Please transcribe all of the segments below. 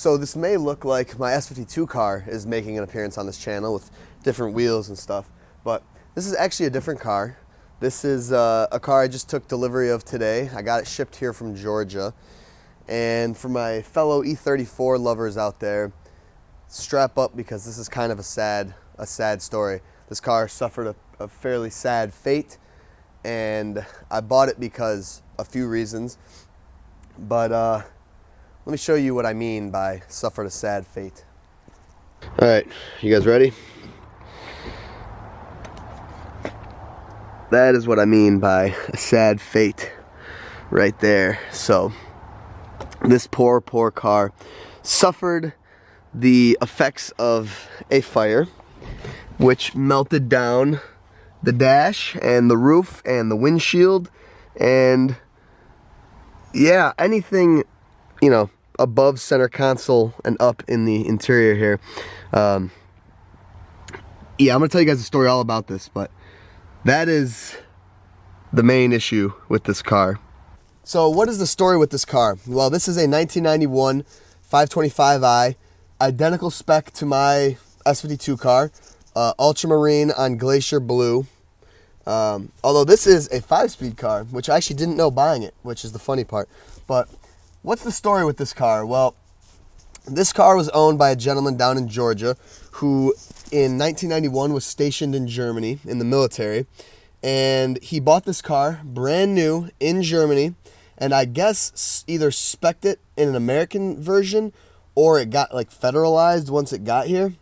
So this may look like my S52 car is making an appearance on this channel with different wheels and stuff, but this is actually a different car. This is a car I just took delivery of today. I got it shipped here from Georgia. And for my fellow E34 lovers out there, strap up because this is kind of a sad story. This car suffered a fairly sad fate, and I bought it because a few reasons, but let me show you what I mean by suffered a sad fate. All right, you guys ready? That is what I mean by a sad fate right there. So this poor car suffered the effects of a fire, which melted down the dash and the roof and the windshield and yeah, anything, you know, above center console and up in the interior here. Yeah, I'm gonna tell you guys a story all about this, but that is the main issue with this car. So what is the story with this car? Well, this is a 1991 525i, identical spec to my S52 car, ultramarine on glacier blue. Although this is a 5-speed car, which I actually didn't know buying it, which is the funny part. But what's the story with this car? Well, this car was owned by a gentleman down in Georgia who in 1991 was stationed in Germany in the military, and he bought this car brand new in Germany, and I guess either spec'd it in an American version or it got like federalized once it got here,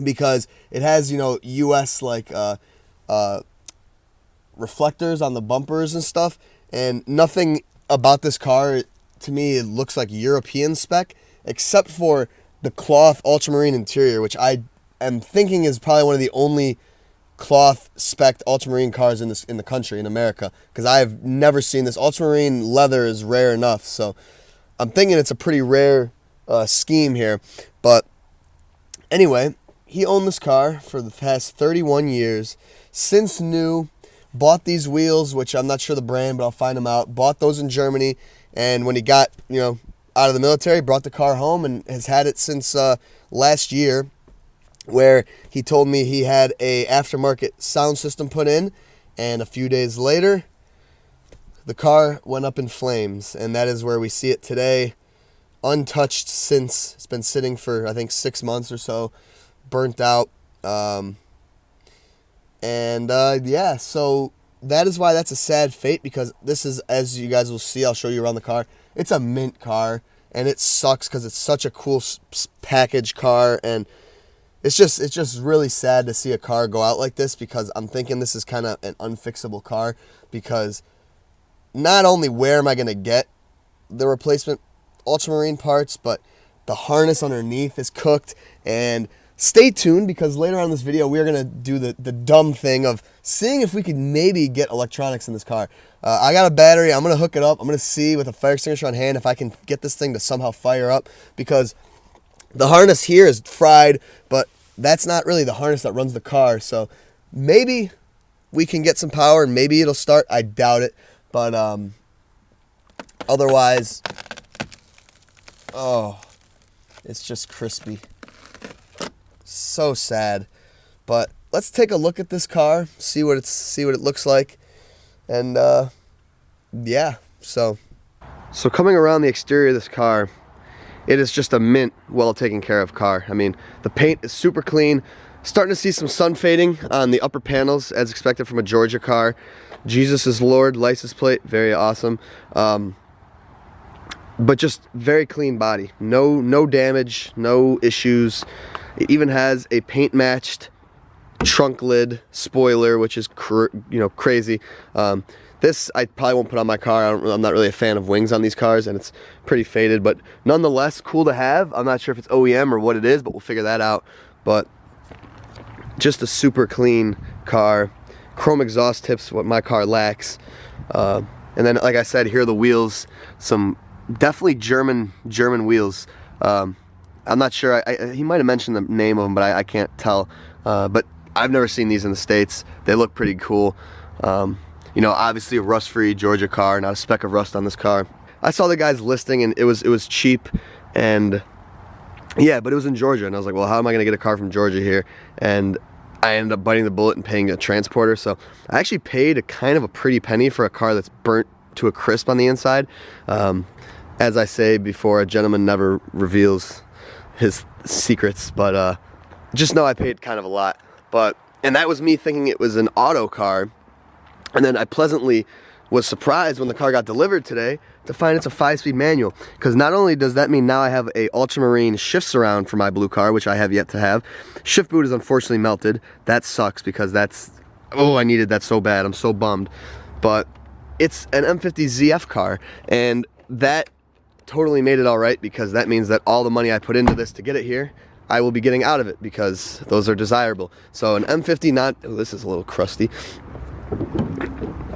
because it has, you know, US like reflectors on the bumpers and stuff, and nothing about this car to me it looks like European spec except for the cloth ultramarine interior, which I am thinking is probably one of the only cloth spec ultramarine cars in the country, in America, because I've never seen this. Ultramarine leather is rare enough, so I'm thinking it's a pretty rare scheme here. But anyway, he owned this car for the past 31 years, since new. Bought these wheels, which I'm not sure the brand, but I'll find them out. Bought those in Germany, and when he got, you know, out of the military, brought the car home and has had it since last year, where he told me he had a aftermarket sound system put in, and a few days later, the car went up in flames, and that is where we see it today, untouched since. It's been sitting for, I think, 6 months or so, burnt out. Yeah, so that is why that's a sad fate, because this is, as you guys will see, I'll show you around the car, it's a mint car, and it sucks because it's such a cool package car, and it's just really sad to see a car go out like this, because I'm thinking this is kind of an unfixable car, because not only where am I going to get the replacement ultramarine parts, but the harness underneath is cooked. And stay tuned, because later on in this video, we're going to do the dumb thing of seeing if we could maybe get electronics in this car. I got a battery. I'm going to hook it up. I'm going to see with a fire extinguisher on hand if I can get this thing to somehow fire up, because the harness here is fried, but that's not really the harness that runs the car. So maybe we can get some power and maybe it'll start. I doubt it. But otherwise, oh, it's just crispy. So sad. But let's take a look at this car, see what it looks like. And yeah, so coming around the exterior of this car, it is just a mint, well taken care of car. I mean, the paint is super clean. Starting to see some sun fading on the upper panels, as expected from a Georgia car. Jesus is Lord license plate, very awesome. But just very clean body, no damage, no issues. It even has a paint matched trunk lid spoiler, which is crazy. This I probably won't put on my car. I'm not really a fan of wings on these cars, and it's pretty faded, but nonetheless cool to have. I'm not sure if it's OEM or what it is, but we'll figure that out. But just a super clean car. Chrome exhaust tips, what my car lacks. And then, like I said, here are the wheels. Some definitely German wheels. I'm not sure. He might have mentioned the name of them, but I can't tell. But I've never seen these in the States. They look pretty cool. You know, obviously a rust-free Georgia car, not a speck of rust on this car. I saw the guy's listing, and it was cheap, and Yeah, but it was in Georgia, and I was like, well, how am I going to get a car from Georgia here? And I ended up biting the bullet and paying a transporter. So I actually paid a kind of a pretty penny for a car that's burnt to a crisp on the inside. As I say before, a gentleman never reveals his secrets, but just know I paid kind of a lot. And that was me thinking it was an auto car, and then I pleasantly was surprised when the car got delivered today to find it's a 5-speed manual. Because not only does that mean now I have a ultramarine shift surround for my blue car, which I have yet to have. Shift boot is unfortunately melted. That sucks because that's, oh, I needed that so bad. I'm so bummed. But it's an M50 ZF car, and that totally made it all right, because that means that all the money I put into this to get it here, I will be getting out of it, because those are desirable. So an M50 oh, this is a little crusty.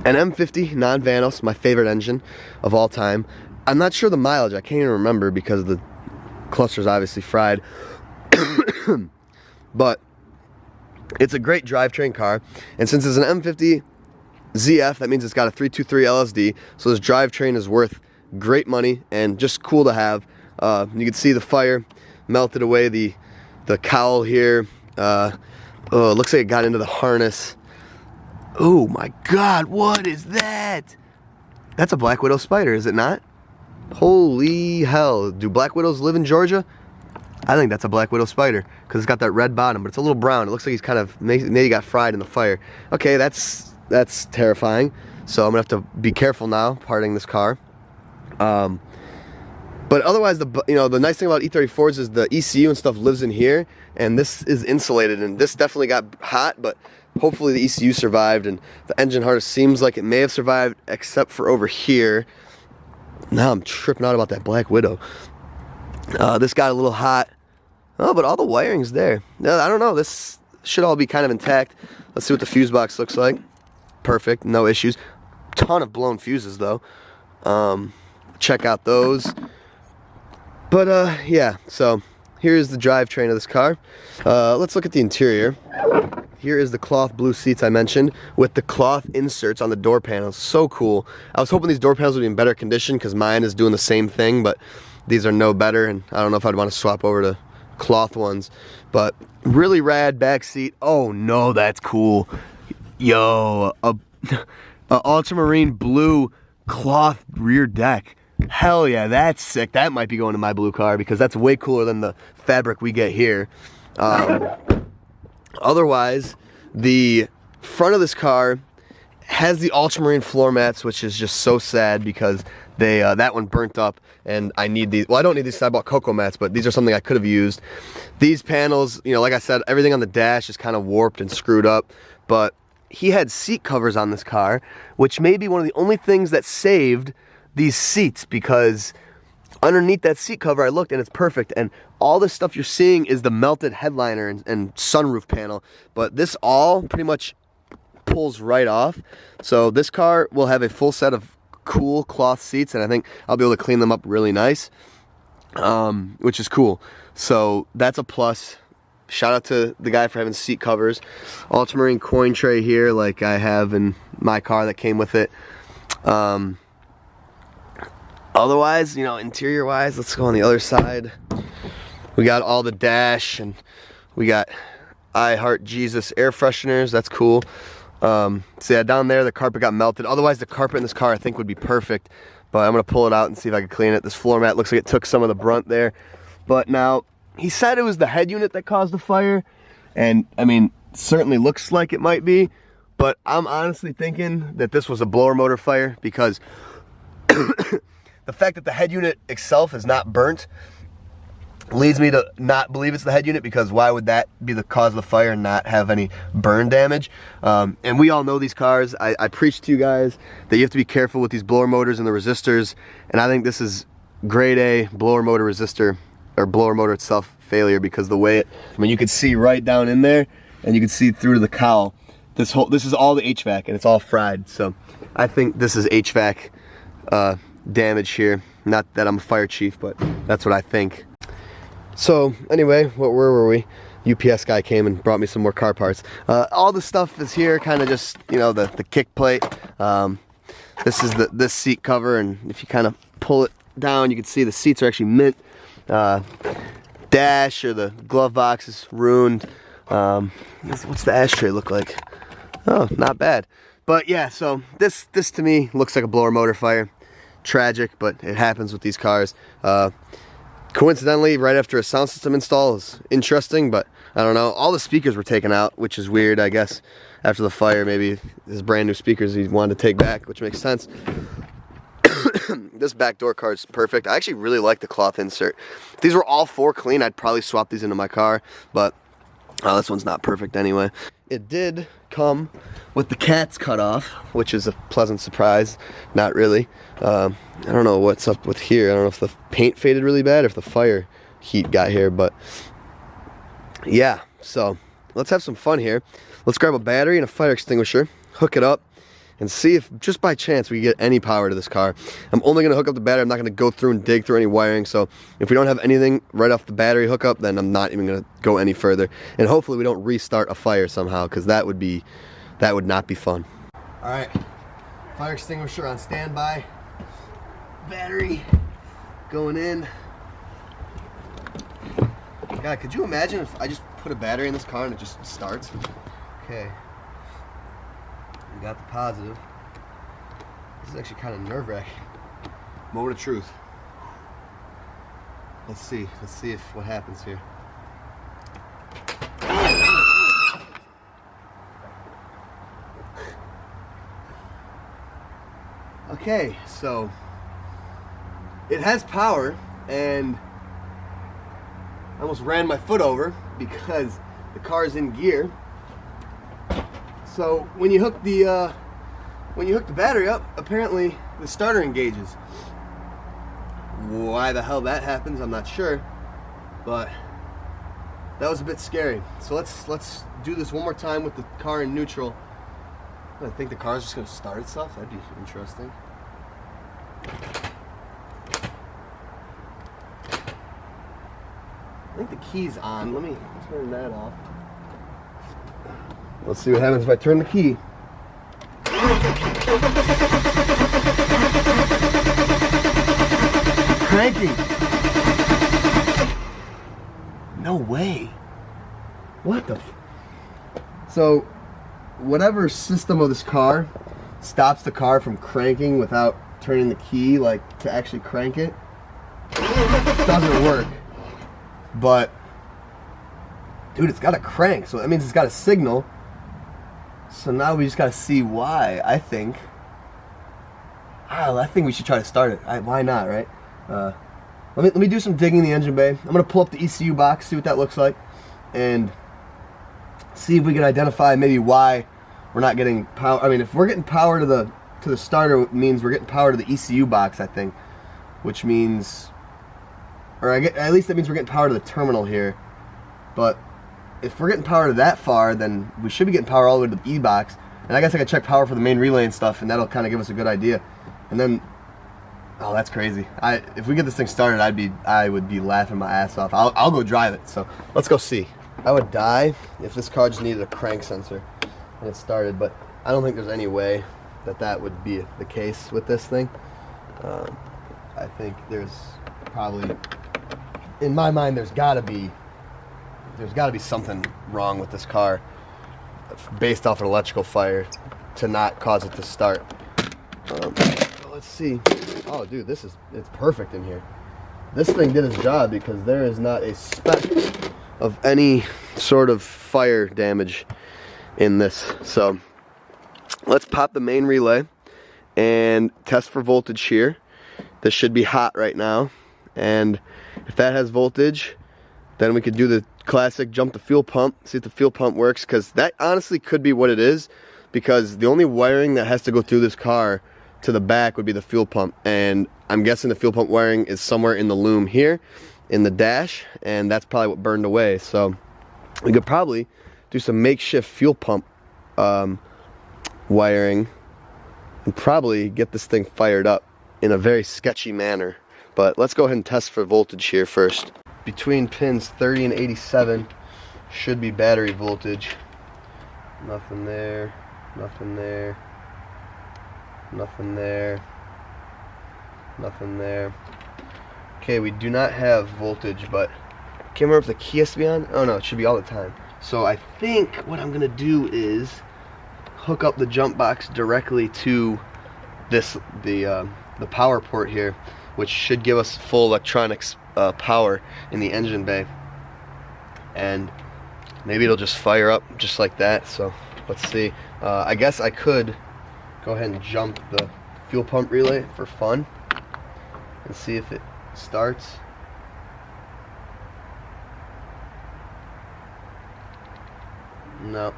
An M50 non-Vanos, my favorite engine of all time. I'm not sure the mileage, I can't even remember because the cluster's obviously fried. But it's a great drivetrain car, and since it's an M50 ZF, that means it's got a 323 LSD, so this drivetrain is worth great money and just cool to have. You can see the fire melted away the cowl here. Oh, it looks like it got into the harness. Oh my God, what is that? That's a Black Widow Spider, is it not? Holy hell, do Black Widows live in Georgia? I think that's a Black Widow Spider, because it's got that red bottom, but it's a little brown. It looks like he's kind of, maybe he got fried in the fire. Okay, that's terrifying. So I'm gonna have to be careful now, parting this car. But otherwise, the nice thing about E34s is the ECU and stuff lives in here, and this is insulated, and this definitely got hot, but hopefully the ECU survived, and the engine harness seems like it may have survived, except for over here. Now I'm tripping out about that Black Widow. This got a little hot. Oh, but all the wiring's there. No, I don't know, this should all be kind of intact. Let's see what the fuse box looks like. Perfect, no issues. Ton of blown fuses though. Check out those. But yeah, so here's the drivetrain of this car. Let's look at the interior. Here is the cloth blue seats I mentioned with the cloth inserts on the door panels. So cool. I was hoping these door panels would be in better condition, because mine is doing the same thing, but these are no better, and I don't know if I'd want to swap over to cloth ones. But really rad back seat. Oh no, that's cool. Yo, a ultramarine blue cloth rear deck. Hell yeah, that's sick. That might be going to my blue car, because that's way cooler than the fabric we get here. Otherwise, the front of this car has the ultramarine floor mats, which is just so sad, because they that one burnt up, and I need these. Well, I don't need these. I bought cocoa mats, but these are something I could have used. These panels, like I said, everything on the dash is kind of warped and screwed up, but he had seat covers on this car, which may be one of the only things that saved these seats, because underneath that seat cover I looked, and it's perfect, and all this stuff you're seeing is the melted headliner and sunroof panel, but this all pretty much pulls right off. So this car will have a full set of cool cloth seats, and I think I'll be able to clean them up really nice, which is cool. So that's a plus. Shout out to the guy for having seat covers. Ultramarine coin tray here, like I have in my car that came with it. Otherwise, interior wise, let's go on the other side. We got all the dash, and we got I Heart Jesus air fresheners. That's cool. So yeah, down there the carpet got melted. Otherwise, the carpet in this car I think would be perfect, but I'm gonna pull it out and see if I can clean it. This floor mat looks like it took some of the brunt there. But now, he said it was the head unit that caused the fire, and I mean, certainly looks like it might be, but I'm honestly thinking that this was a blower motor fire, because the fact that the head unit itself is not burnt leads me to not believe it's the head unit, because why would that be the cause of the fire and not have any burn damage? And we all know these cars. I preach to you guys that you have to be careful with these blower motors and the resistors, and I think this is grade A blower motor resistor, or blower motor itself failure, because the way you can see right down in there, and you can see through to the cowl. This is all the HVAC, and it's all fried. So I think this is HVAC damage here. Not that I'm a fire chief, but that's what I think. So anyway, where were we? UPS guy came and brought me some more car parts. All the stuff is here, kind of just, the kick plate. This is this seat cover, and if you kind of pull it down, you can see the seats are actually mint. dash or the glove box is ruined. What's the ashtray look like? Oh, not bad. But yeah, so this to me looks like a blower motor fire. Tragic, but it happens with these cars. Coincidentally, right after a sound system install is interesting, but I don't know. All the speakers were taken out, which is weird, I guess. After the fire, maybe his brand new speakers he wanted to take back, which makes sense. This back door card is perfect. I actually really like the cloth insert. If these were all four clean, I'd probably swap these into my car, but this one's not perfect anyway. It did come with the cats cut off, which is a pleasant surprise. Not really. I don't know what's up with here. I don't know if the paint faded really bad or if the fire heat got here, but yeah, so let's have some fun here. Let's grab a battery and a fire extinguisher, hook it up, and see if just by chance we get any power to this car. I'm only gonna hook up the battery. I'm not gonna go through and dig through any wiring, so if we don't have anything right off the battery hookup, then I'm not even gonna go any further. And hopefully we don't restart a fire somehow, because that would not be fun. All right, fire extinguisher on standby. Battery going in. God, could you imagine if I just put a battery in this car and it just starts? Okay. We got the positive. This is actually kind of nerve-wracking. Moment of truth. Let's see if what happens here. Okay, so it has power, and I almost ran my foot over because the car's in gear. So when you hook the battery up, apparently the starter engages. Why the hell that happens, I'm not sure, but that was a bit scary. So let's do this one more time with the car in neutral. I think the car's just gonna start itself. That'd be interesting. I think the key's on. Let me turn that off. Let's see what happens if I turn the key. Cranking. No way. What the So, whatever system of this car stops the car from cranking without turning the key, like, to actually crank it, doesn't work. But, dude, it's got a crank, so that means it's got a signal. So now we just got to see why, I think. I think we should try to start it. Why not, right? Let me do some digging in the engine bay. I'm going to pull up the ECU box, see what that looks like, and see if we can identify maybe why we're not getting power. I mean, if we're getting power to the starter, it means we're getting power to the ECU box, I think, which means, at least that means we're getting power to the terminal here. But if we're getting power to that far, then we should be getting power all the way to the E-box. And I guess I could check power for the main relay and stuff, and that'll kind of give us a good idea. And then, oh, that's crazy. If we get this thing started, I would be laughing my ass off. I'll go drive it. So let's go see. I would die if this car just needed a crank sensor and it started, but I don't think there's any way that would be the case with this thing. I think there's probably, in my mind, there's got to be something wrong with this car based off an electrical fire to not cause it to start. Let's see. Oh, dude, it's perfect in here. This thing did its job because there is not a speck of any sort of fire damage in this. So let's pop the main relay and test for voltage here. This should be hot right now, and if that has voltage, then we could do the classic jump the fuel pump, see if the fuel pump works, because that honestly could be what it is, because the only wiring that has to go through this car to the back would be the fuel pump, and I'm guessing the fuel pump wiring is somewhere in the loom here in the dash, and that's probably what burned away. So we could probably do some makeshift fuel pump wiring and probably get this thing fired up in a very sketchy manner. But let's go ahead and test for voltage here first. Between pins 30 and 87 should be battery voltage. Nothing there, nothing there, nothing there, nothing there. Okay, we do not have voltage, but Can't remember if the key has to be on. Oh no, it should be all the time. So I think what I'm gonna do is hook up the jump box directly to this the power port here, which should give us full electronics power in the engine bay, and maybe it'll just fire up just like that. So let's see. I guess I could go ahead and jump the fuel pump relay for fun and see if it starts. No.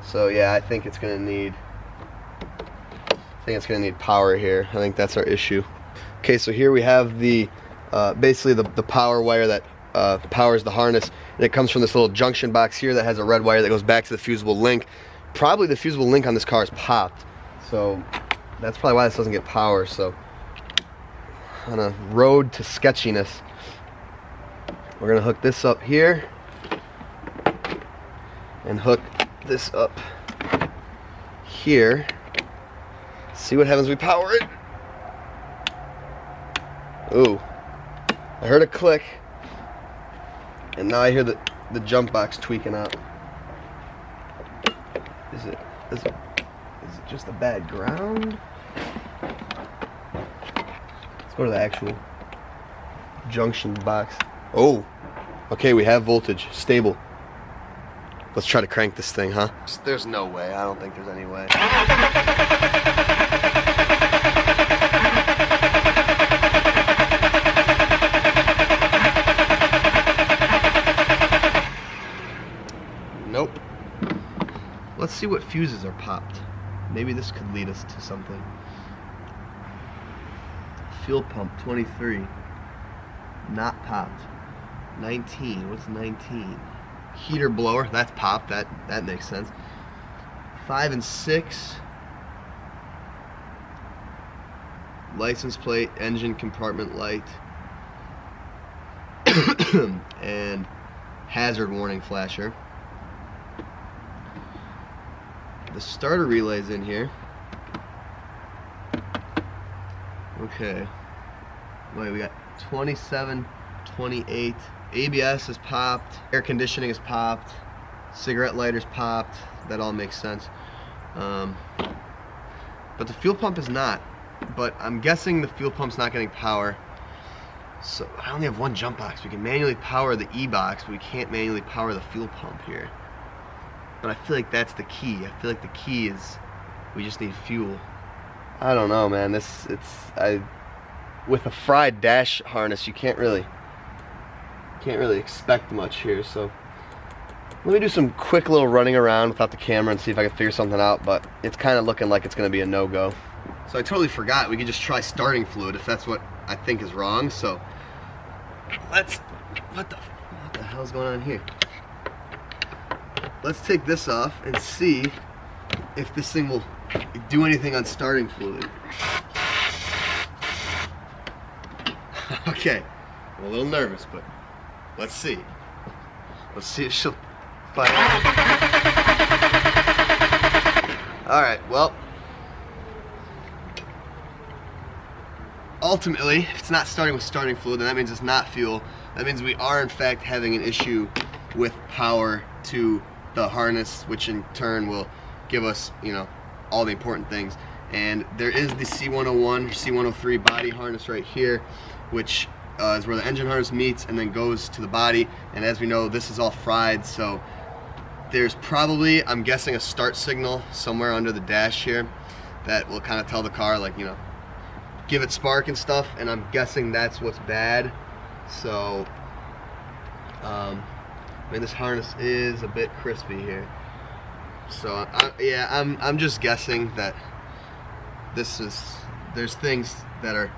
So yeah, I think it's gonna need power here. I think that's our issue. Okay, so here we have the basically the power wire that powers the harness, and it comes from this little junction box here that has a red wire that goes back to the fusible link. Probably the fusible link on this car is popped, so that's probably why this doesn't get power. So on a road to sketchiness, we're gonna hook this up here and hook this up here. See what happens when we power it. Ooh, I heard a click, and now I hear the jump box tweaking out. Is it just a bad ground? Let's go to the actual junction box. Oh, okay, we have voltage, stable. Let's try to crank this thing, huh? There's no way. I don't think there's any way. Nope. Let's see what fuses are popped. Maybe this could lead us to something. Fuel pump 23. Not popped. 19. What's 19? Heater blower, that's popped. That makes sense. 5 and 6. License plate, engine compartment light, and hazard warning flasher. The starter relay's in here. Okay. Wait, we got 27, 28. ABS is popped, air conditioning is popped, cigarette lighter's popped. That all makes sense. But the fuel pump is not. But I'm guessing the fuel pump's not getting power. So I only have one jump box. We can manually power the E-box, but we can't manually power the fuel pump here. But I feel like that's the key. I feel like the key is we just need fuel. I don't know, man. With a fried dash harness, you can't really expect much here. So let me do some quick little running around without the camera and see if I can figure something out. But it's kind of looking like it's going to be a no-go. So I totally forgot we could just try starting fluid if that's what I think is wrong. So what the hell is going on here? Let's take this off and see if this thing will do anything on starting fluid. Okay, I'm a little nervous, but let's see. Let's see if she'll fire. Alright, well, ultimately, if it's not starting with starting fluid, then that means it's not fuel. That means we are in fact having an issue with power to the harness, which in turn will give us, all the important things. And there is the C101 or C103 body harness right here, which is where the engine harness meets and then goes to the body. And as we know, this is all fried, so there's probably, I'm guessing, a start signal somewhere under the dash here that will kind of tell the car, like, give it spark and stuff, and I'm guessing that's what's bad. So this harness is a bit crispy here. So I'm just guessing that there's things that are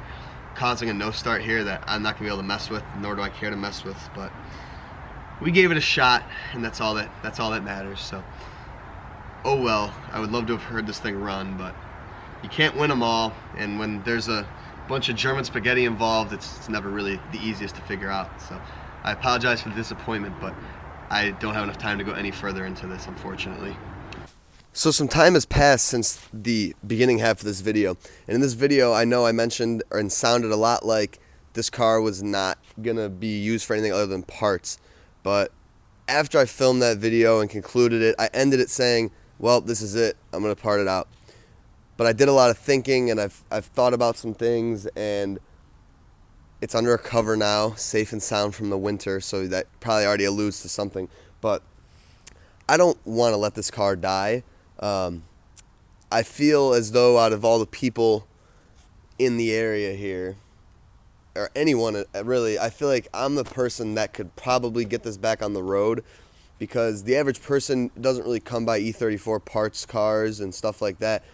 causing a no start here that I'm not gonna be able to mess with, nor do I care to mess with. But we gave it a shot, and that's all that matters. So oh well. I would love to have heard this thing run, but you can't win them all, and when there's a bunch of German spaghetti involved, it's never really the easiest to figure out. So I apologize for the disappointment, but I don't have enough time to go any further into this, unfortunately. So some time has passed since the beginning half of this video, and in this video I know I mentioned and sounded a lot like this car was not gonna be used for anything other than parts. But after I filmed that video and concluded it, I ended it saying, well, this is it, I'm gonna part it out. But I did a lot of thinking, and I've thought about some things, and it's under a cover now, safe and sound from the winter, so that probably already alludes to something. But I don't want to let this car die. I feel as though out of all the people in the area here, or anyone really, I feel like I'm the person that could probably get this back on the road, because the average person doesn't really come by E34 parts cars and stuff like that.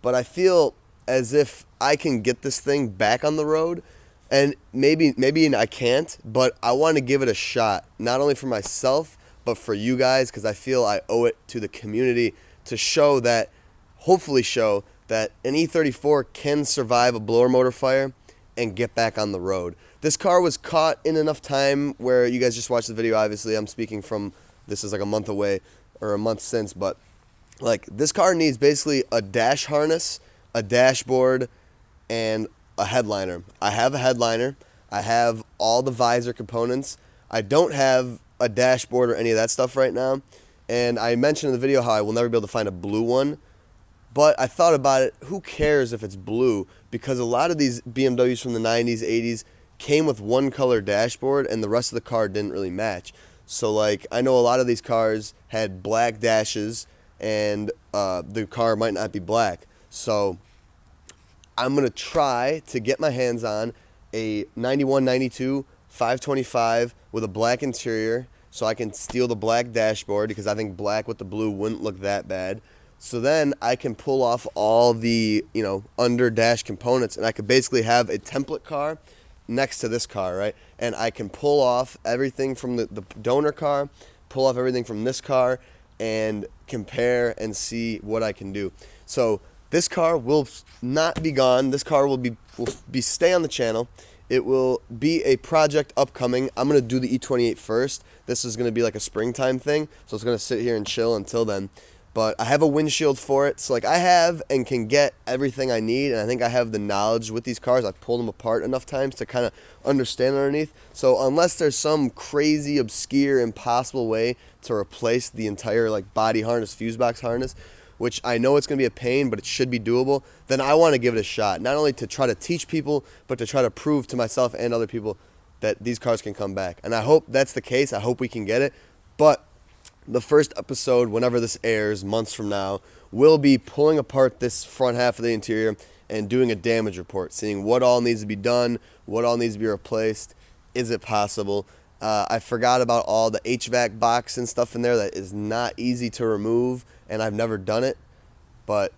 But I feel as if I can get this thing back on the road, and maybe I can't, but I want to give it a shot, not only for myself, but for you guys, because I feel I owe it to the community to show that, hopefully show that an E34 can survive a blower motor fire and get back on the road. This car was caught in enough time where you guys just watched the video. Obviously, I'm speaking from, this is like a month away or a month since, but like this car needs basically a dash harness, a dashboard, and a headliner. I have a headliner. I have all the visor components. I don't have a dashboard or any of that stuff right now. And I mentioned in the video how I will never be able to find a blue one. But I thought about it, who cares if it's blue? Because a lot of these BMWs from the 90s, 80s came with one color dashboard and the rest of the car didn't really match. So like, I know a lot of these cars had black dashes and the car might not be black. So I'm going to try to get my hands on a 91, 92, 525 with a black interior so I can steal the black dashboard, because I think black with the blue wouldn't look that bad. So then I can pull off all the, under dash components, and I could basically have a template car next to this car, right? And I can pull off everything from the donor will off everything from this car, and compare and see what I can do. So this car will not be gone. This car will stay on the channel. It will be a project upcoming. I'm going to do the E28 first. This is going to be like a springtime thing, so it's going to sit here and chill until then. But I have a windshield for it, so like I have and can get everything I need, and I think I have the knowledge with these cars. I've pulled them apart enough times to kind of understand underneath. So unless there's some crazy, obscure, impossible way to replace the entire like body harness, fuse box harness, which I know it's going to be a pain, but it should be doable, then I want to give it a shot. Not only to try to teach people, but to try to prove to myself and other people that these cars can come back. And I hope that's the case. I hope we can get it. But the first episode, whenever this airs, months from now, will be pulling apart this front half of the interior and doing a damage report, seeing what all needs to be done, what all needs to be replaced, is it possible. I forgot about all the HVAC box and stuff in there that is not easy to remove, and I've never done it, but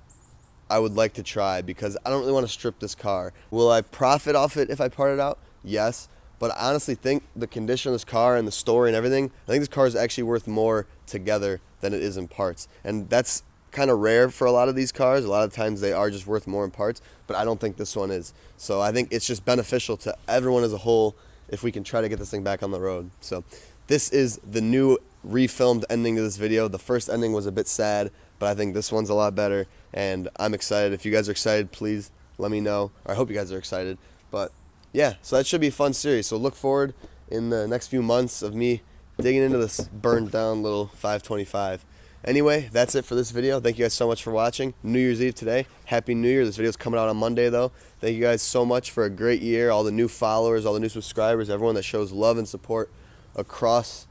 I would like to try because I don't really want to strip this car. Will I profit off it if I part it out? Yes. But I honestly think the condition of this car and the story and everything, I think this car is actually worth more together than it is in parts. And that's kind of rare for a lot of these cars. A lot of times they are just worth more in parts, but I don't think this one is. So I think it's just beneficial to everyone as a whole if we can try to get this thing back on the road. So this is the new refilmed ending to this video. The first ending was a bit sad, but I think this one's a lot better, and I'm excited. If you guys are excited, please let me know. Or I hope you guys are excited. But yeah, so that should be a fun series. So look forward in the next few months of me digging into this burned down little 525. Anyway, that's it for this video. Thank you guys so much for watching. New Year's Eve today. Happy New Year. This video's coming out on Monday though. Thank you guys so much for a great year. All the new followers, all the new subscribers, everyone that shows love and support across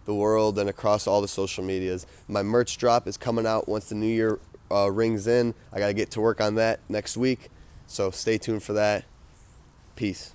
the world and across all the social medias. My merch drop is coming out once the new year rings in. I got to get to work on that next week. So stay tuned for that. Peace.